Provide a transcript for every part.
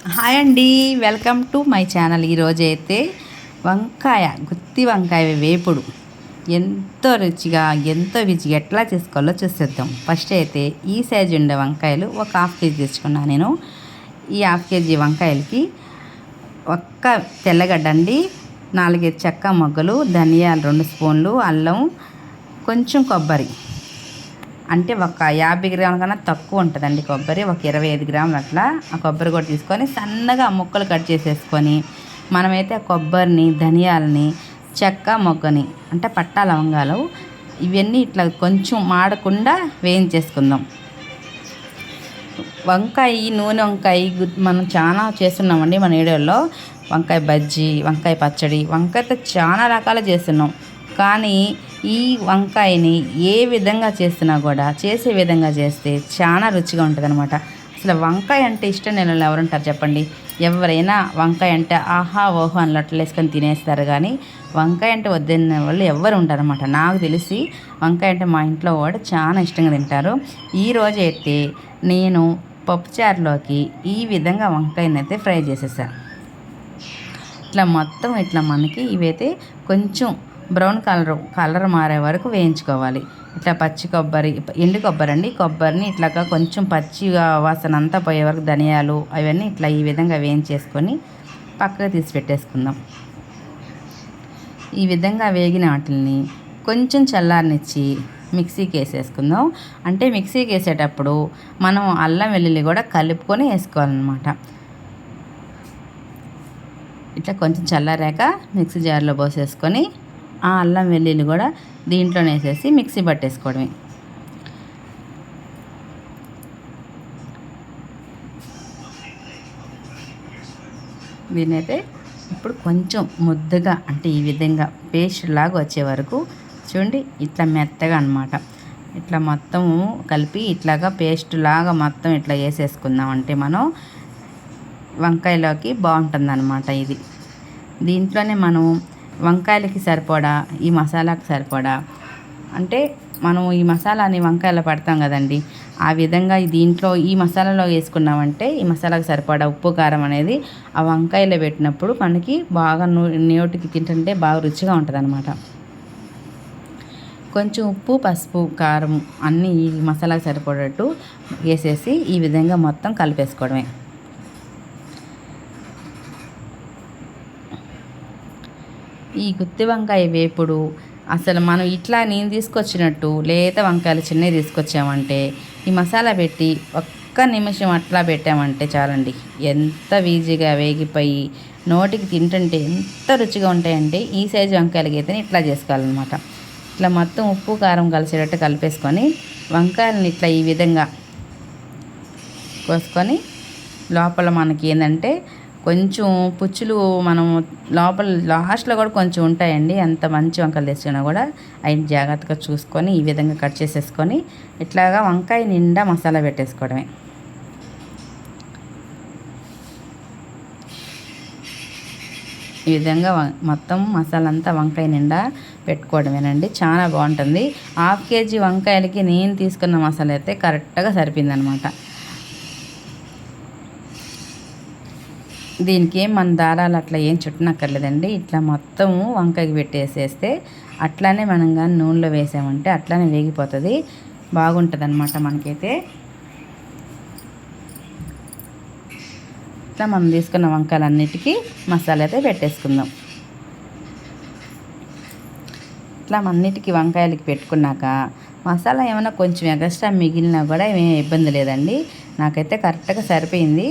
Hi అండి, welcome to my channel. ఈరోజు అయితే గుత్తి వంకాయ వేపుడు ఎంతో రుచిగా ఎంతో రుచిగా ఎట్లా చేసుకోవాలో చూసేద్దాం. ఫస్ట్ అయితే ఈ సైజు ఉండే వంకాయలు ఒక హాఫ్ కేజీ తెచ్చుకున్నాను నేను. ఈ హాఫ్ కేజీ వంకాయలకి ఒక్క తెల్లగడ్డ అండి, 4 చెక్క మొగ్గలు, ధనియాలు 2 స్పూన్లు, అల్లం, కొంచెం కొబ్బరి, అంటే ఒక 50 గ్రాముల కన్నా తక్కువ ఉంటుందండి కొబ్బరి, ఒక 25 గ్రాములు అట్లా. ఆ కొబ్బరి కూడా తీసుకొని సన్నగా ముక్కలు కట్ చేసేసుకొని, మనమైతే ఆ కొబ్బరిని, ధనియాలని, చెక్క మొగ్గని అంటే పట్టా లవంగాలు ఇవన్నీ ఇట్లా కొంచెం మాడకుండా వేయించేసుకుందాం. నూనె వంకాయ మనం చాలా చేస్తున్నామండి మన ఏరియాలో. వంకాయ బజ్జీ, వంకాయ పచ్చడి, వంకాయతో చాలా రకాలు చేస్తున్నాం. కానీ ఈ వంకాయని ఏ విధంగా చేస్తున్నా కూడా చేసే విధంగా చేస్తే చాలా రుచిగా ఉంటుంది అనమాట. అసలు వంకాయ అంటే ఇష్టం లేని వాళ్ళు ఎవరుంటారు చెప్పండి? ఎవరైనా వంకాయ అంటే ఆహా ఓహో అని లొట్టలు వేసుకొని తినేస్తారు, కానీ వంకాయ అంటే వద్దన్న వాళ్ళు ఎవరు ఉంటారనమాట. నాకు తెలిసి వంకాయ అంటే మా ఇంట్లో వాడు చాలా ఇష్టంగా తింటారు. ఈరోజు అయితే నేను పప్పుచారులోకి ఈ విధంగా వంకాయని అయితే ఫ్రై చేసేసాను. ఇట్లా మొత్తం ఇట్లా మనకి ఇవైతే కొంచెం బ్రౌన్ కలర్ మారే వరకు వేయించుకోవాలి. ఇట్లా పచ్చి కొబ్బరి, ఎండు కొబ్బరి అండి, కొబ్బరిని ఇట్లాగా కొంచెం పచ్చి వాసన అంతా పోయే వరకు ధనియాలు అవన్నీ ఇట్లా ఈ విధంగా వేయించేసుకొని పక్కకు తీసి పెట్టేసుకుందాం. ఈ విధంగా వేగిన వాటిని కొంచెం చల్లారనిచ్చి మిక్సీకి వేసేసుకుందాం. అంటే మిక్సీకి వేసేటప్పుడు మనం అల్లం వెల్లుల్లి కూడా కలుపుకొని వేసుకోవాలన్నమాట. ఇట్లా కొంచెం చల్లారాక మిక్సీ జార్లో పోసేసుకొని ఆ అల్లం వెల్లుల్లి కూడా దీంట్లోనే వేసేసి మిక్సీ పట్టేసుకోవడమే. దీనైతే ఇప్పుడు కొంచెం ముద్దగా అంటే ఈ విధంగా పేస్ట్ లాగా వచ్చే వరకు చూడండి, ఇట్లా మెత్తగా అనమాట. ఇట్లా మొత్తం కలిపి ఇట్లాగా పేస్ట్ లాగా మొత్తం ఇట్లా వేసేసుకుందాం. అంటే మనం వంకాయలోకి బాగుంటుంది అనమాట ఇది. దీంట్లోనే మనం వంకాయలకి సరిపడా, ఈ మసాలాకి సరిపడా, అంటే మనం ఈ మసాలాని వంకాయలో పడతాం కదండి, ఆ విధంగా దీంట్లో ఈ మసాలాలో వేసుకున్నామంటే ఈ మసాలాకి సరిపడా ఉప్పు కారం అనేది ఆ వంకాయలో పెట్టినప్పుడు మనకి బాగా నోటికి తింటుంటే బాగా రుచిగా ఉంటుంది అనమాట. కొంచెం ఉప్పు, పసుపు, కారం అన్నీ ఈ మసాలాకి సరిపడేట్టు వేసేసి ఈ విధంగా మొత్తం కలిపేసుకోవడమే. ఈ గుత్తి వంకాయ వేపుడు అసలు మనం ఇట్లా నేను తీసుకొచ్చినట్టు లేత వంకాయలు చిన్నవి తీసుకొచ్చామంటే ఈ మసాలా పెట్టి ఒక్క నిమిషం అట్లా పెట్టామంటే చాలండి, ఎంత ఈజీగా వేగిపోయి నోటికి తింటుంటే ఎంత రుచిగా ఉంటాయంటే ఈ సైజు వంకాయలకి అయితే ఇట్లా చేసుకోవాలన్నమాట. ఇట్లా మొత్తం ఉప్పు కారం కలిసేటట్టు కలిపేసుకొని వంకాయలని ఇట్లా ఈ విధంగా కోసుకొని లోపల మనకి ఏంటంటే కొంచెం పుచ్చులు మనం లోపల లాస్ట్లో కూడా కొంచెం ఉంటాయండి. అంత మంచి వంకాయలు తెచ్చినా కూడా అవి జాగ్రత్తగా చూసుకొని ఈ విధంగా కట్ చేసేసుకొని ఇట్లాగా వంకాయ నిండా మసాలా పెట్టేసుకోవడమే. ఈ విధంగా మొత్తం మసాలా అంతా వంకాయ నిండా పెట్టుకోవడమేనండి, చాలా బాగుంటుంది. హాఫ్ కేజీ వంకాయలకి నేను తీసుకున్న మసాలా అయితే కరెక్ట్గా సరిపోయిందనమాట. దీనికి ఏం మన దారాలు అట్లా ఏం చుట్టనక్కర్లేదండి. ఇట్లా మొత్తం వంకాయకి పెట్టేసేస్తే అట్లానే మనం కానీ నూనెలో వేసామంటే అట్లానే వేగిపోతుంది, బాగుంటుంది అనమాట మనకైతే. ఇట్లా మనం తీసుకున్న వంకాయలన్నిటికీ మసాలా అయితే పెట్టేసుకుందాం. ఇట్లా అన్నిటికీ వంకాయలకి పెట్టుకున్నాక మసాలా ఏమైనా కొంచెం ఎక్స్ట్రా మిగిలినా కూడా ఏమీ ఇబ్బంది లేదండి, నాకైతే కరెక్ట్గా సరిపోయింది.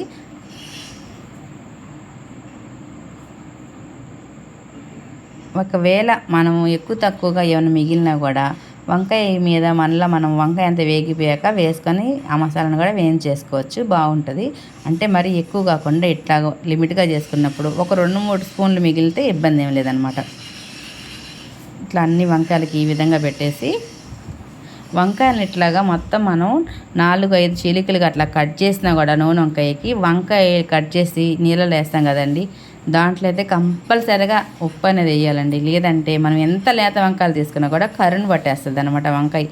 ఒకవేళ మనం ఎక్కువ తక్కువగా ఏమైనా మిగిలినా కూడా వంకాయ మీద మళ్ళీ మనం వంకాయ అంతా వేగిపోయాక వేసుకొని ఆ మసాలాను కూడా వేయించేసుకోవచ్చు, బాగుంటుంది. అంటే మరీ ఎక్కువ కాకుండా ఇట్లా లిమిట్గా చేసుకున్నప్పుడు ఒక 2-3 స్పూన్లు మిగిలితే ఇబ్బంది ఏం లేదనమాట. ఇట్లా అన్ని వంకాయలకి ఈ విధంగా పెట్టేసి వంకాయలను ఇట్లాగా మొత్తం మనం 4-5 చీలికలుగా అట్లా కట్ చేసినా కూడా నూనె వంకాయ కట్ చేసి నీళ్ళలో వేస్తాం కదండి, దాంట్లో అయితే కంపల్సరిగా ఉప్పు అనేది వేయాలండి. లేదంటే మనం ఎంత లేత వంకాయలు తీసుకున్నా కూడా కరుణ్ పట్టేస్తుంది అనమాట వంకాయ.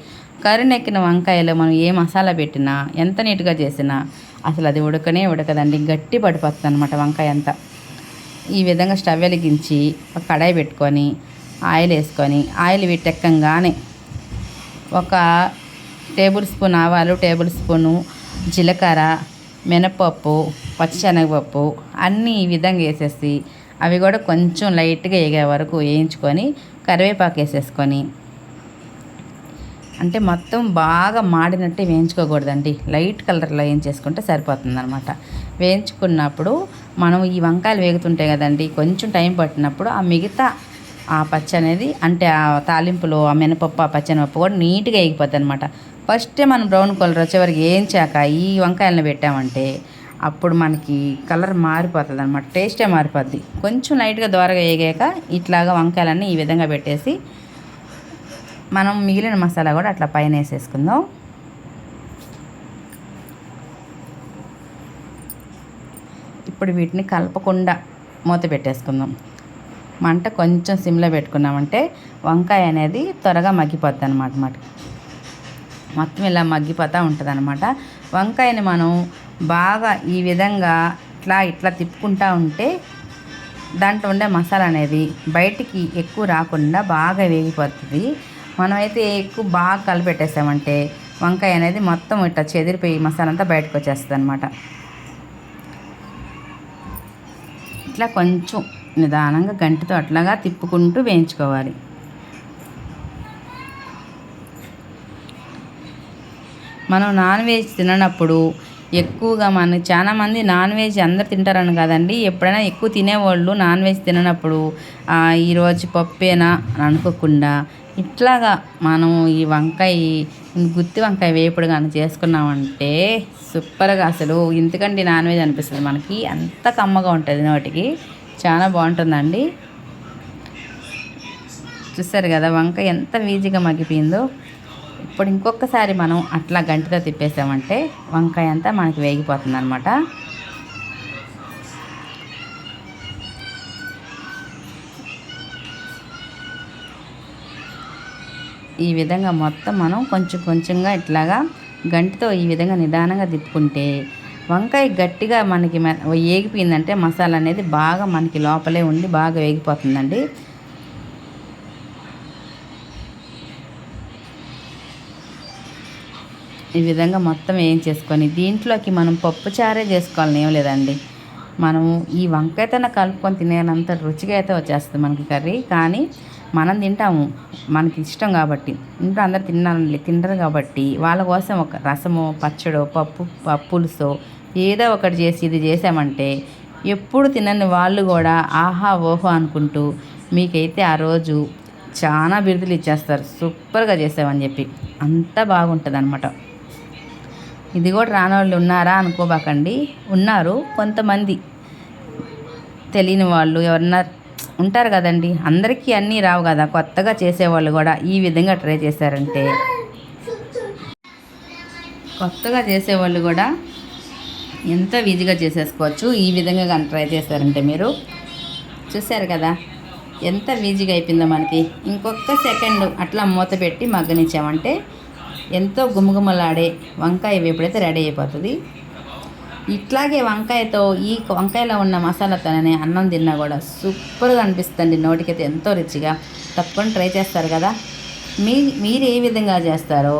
కరునెక్కిన వంకాయలో మనం ఏ మసాలా పెట్టినా ఎంత నీట్గా చేసినా అసలు అది ఉడకనే ఉడకదండి, గట్టి పడిపోతుంది అనమాట వంకాయ అంతా. ఈ విధంగా స్టవ్ వెలిగించి ఒక కడాయి పెట్టుకొని ఆయిల్ వేసుకొని, ఆయిల్ వీటెక్కంగానే ఒక టేబుల్ స్పూన్ ఆవాలు, టేబుల్ స్పూను జీలకర్ర, మినపప్పు, పచ్చిశనగపప్పు అన్నీ ఈ విధంగా వేసేసి అవి కూడా కొంచెం లైట్గా వేగే వరకు వేయించుకొని కరివేపాకు వేసేసుకొని, అంటే మొత్తం బాగా మాడినట్టు వేయించుకోకూడదండి, లైట్ కలర్లో వేయించేసుకుంటే సరిపోతుంది అనమాట. వేయించుకున్నప్పుడు మనం ఈ వంకాయలు వేగుతుంటాయి కదండి, కొంచెం టైం పట్టినప్పుడు ఆ మిగతా ఆ పచ్చి అనేది, అంటే ఆ తాలింపులో ఆ మినపప్పు, ఆ పచ్చెనపప్పు కూడా నీట్గా వేగిపోద్ది అనమాట. ఫస్టే మనం బ్రౌన్ కలర్ వచ్చేవరకు వేయించాక ఈ వంకాయలను పెట్టామంటే అప్పుడు మనకి కలర్ మారిపోతుంది అనమాట, టేస్టే మారిపోద్ది. కొంచెం లైట్గా దోరగా వేగాక ఇట్లాగా వంకాయలన్నీ ఈ విధంగా పెట్టేసి మనం మిగిలిన మసాలా కూడా అట్లా పైన వేసేసుకుందాం. ఇప్పుడు వీటిని కలపకుండా మూత పెట్టేసుకుందాం. మంట కొంచెం సిమ్లో పెట్టుకున్నామంటే వంకాయ అనేది త్వరగా మగ్గిపోద్ది అనమాట. మొత్తం ఇలా మగ్గిపోతూ ఉంటుంది అనమాట. వంకాయని మనం బాగా ఈ విధంగా ఇట్లా తిప్పుకుంటూ ఉంటే దాంట్లో ఉండే మసాలా అనేది బయటికి ఎక్కువ రాకుండా బాగా వేగిపోతుంది. మనమైతే ఎక్కువ బాగా కలిపెట్టేసామంటే వంకాయ అనేది మొత్తం ఇట్లా చెదిరిపోయి మసాలా అంతా బయటకు వచ్చేస్తుంది అనమాట. ఇట్లా కొంచెం నిదానంగా గంటితో అట్లాగా తిప్పుకుంటూ వేయించుకోవాలి. మనం నాన్ వెజ్ తిననప్పుడు ఎక్కువగా చాలామంది నాన్ వెజ్ అందరు తింటారని కాదండి, ఎప్పుడైనా ఎక్కువ తినేవాళ్ళు నాన్ వెజ్ తిననప్పుడు ఈరోజు పప్పేనా అని అనుకోకుండా ఇట్లాగా మనం ఈ గుత్తి వంకాయ వేపుడు కానీ చేసుకున్నామంటే సూపర్గా, అసలు ఇంతకంటే నాన్ వెజ్ అనిపిస్తుంది మనకి, అంత కమ్మగా ఉంటుంది నోటికి, చాలా బాగుంటుందండి. చూస్తారు కదా వంకాయ ఎంత ఈజీగా మగ్గిపోయిందో. ఇప్పుడు ఇంకొకసారి మనం అట్లా గంటితో తిప్పేసామంటే వంకాయ అంతా మనకి వేగిపోతుంది అనమాట. ఈ విధంగా మొత్తం మనం కొంచెం కొంచెంగా ఇట్లాగా గంటితో ఈ విధంగా నిదానంగా తిప్పుకుంటే వంకాయ గట్టిగా మనకి వేగిపోయిందంటే మసాలా అనేది బాగా మనకి లోపలే ఉండి బాగా వేగిపోతుందండి. ఈ విధంగా మొత్తం వేయించేసుకొని దీంట్లోకి మనం పప్పు చారే చేసుకోవాలని ఏం లేదండి, మనము ఈ వంకాయతోన కలుపుకొని తినేంత రుచిగా అయితే వచ్చేస్తుంది మనకి కర్రీ. కానీ మనం తింటాము, మనకి ఇష్టం కాబట్టి, ఇంట్లో అందరు తినరు కాబట్టి వాళ్ళ కోసం ఒక రసమో, పచ్చడో, పులుసో ఏదో ఒకటి చేసి ఇది చేసామంటే ఎప్పుడు తినని వాళ్ళు కూడా ఆహా ఓహో అనుకుంటూ మీకైతే ఆ రోజు చాలా బిరుదులు ఇచ్చేస్తారు, సూపర్గా చేసామని చెప్పి. అంత బాగుంటుంది అనమాట. ఇది కూడా రానోళ్ళు ఉన్నారా అనుకోబాకండి, ఉన్నారు కొంతమంది, తెలియని వాళ్ళు ఎవరన్నా ఉంటారు కదండి, అందరికీ అన్నీ రావు కదా, కొత్తగా చేసేవాళ్ళు కూడా ఈ విధంగా ట్రై చేశారంటే, కొత్తగా చేసేవాళ్ళు కూడా ఎంత ఈజీగా చేసేసుకోవచ్చు ఈ విధంగా కానీ ట్రై చేశారంటే. మీరు చూశారు కదా ఎంత ఈజీగా అయిపోయిందో మనకి. ఇంకొక సెకండ్ అట్లా మూత పెట్టి మగ్గనిచ్చామంటే ఎంతో గుమగుమలాడే వంకాయ వేపుడైతే రెడీ అయిపోతుంది. ఇట్లాగే వంకాయతో ఈ వంకాయలో ఉన్న మసాలాతోనే అన్నం తిన్నా కూడా సూపర్గా అనిపిస్తుంది, నోటికైతే ఎంతో రుచిగా. తప్పకుండా ట్రై చేస్తారు కదా. మీరు ఏ విధంగా చేస్తారో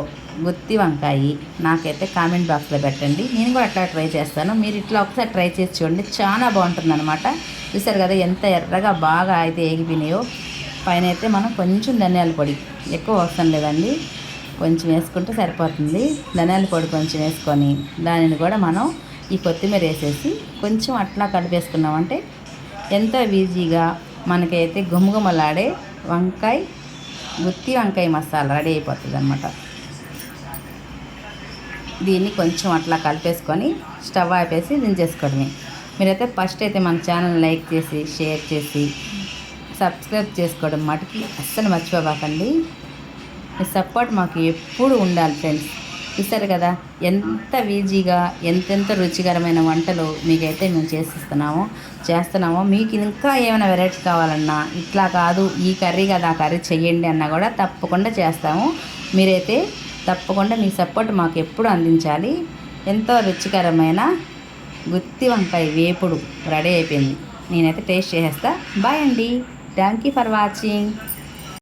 గుత్తి వంకాయ నాకైతే కామెంట్ బాక్స్లో పెట్టండి, నేను కూడా అట్లా ట్రై చేస్తాను. మీరు ఇట్లా ఒకసారి ట్రై చేసి చూడండి, చాలా బాగుంటుంది అనమాట. చూసారు కదా ఎంత ఎర్రగా బాగా అయితే ఏగిపోయినాయో. పైన అయితే మనం కొంచెం ధనియాల పొడి, ఎక్కువ అవసరం లేదండి, కొంచెం వేసుకుంటే సరిపోతుంది. ధనియాల పొడి కొంచెం వేసుకొని దానిని కూడా మనం ఈ కొత్తిమీర వేసేసి కొంచెం అట్లా కలిపేసుకున్నామంటే ఎంతో ఈజీగా మనకైతే గుమగుమలాడే గుత్తి వంకాయ మసాలా రెడీ అయిపోతుంది అనమాట. దీన్ని కొంచెం అట్లా కలిపేసుకొని స్టవ్ ఆపేసి దించేసుకోవడమే. మీరైతే ఫస్ట్ అయితే మన ఛానల్ లైక్ చేసి, షేర్ చేసి, సబ్స్క్రైబ్ చేసుకోవడం మటుకి అస్సలు మర్చిపోబాకండి. మీ సపోర్ట్ మాకు ఎప్పుడు ఉండాలి ఫ్రెండ్స్. చూస్తారు కదా ఎంత ఈజీగా ఎంతెంత రుచికరమైన వంటలు మీకైతే మేము చేస్తున్నామో. మీకు ఇంకా ఏమైనా వెరైటీ కావాలన్నా, ఇట్లా కాదు ఈ కర్రీ కదా ఆ కర్రీ చెయ్యండి అన్నా కూడా తప్పకుండా చేస్తాము. మీరైతే తప్పకుండా మీ సపోర్ట్ మాకు ఎప్పుడు అందించాలి. ఎంతో రుచికరమైన గుత్తి వంకాయ వేపుడు రెడీ అయిపోయింది. నేనైతే టేస్ట్ చేసేస్తా. బాయ్ అండి. Thank you for watching.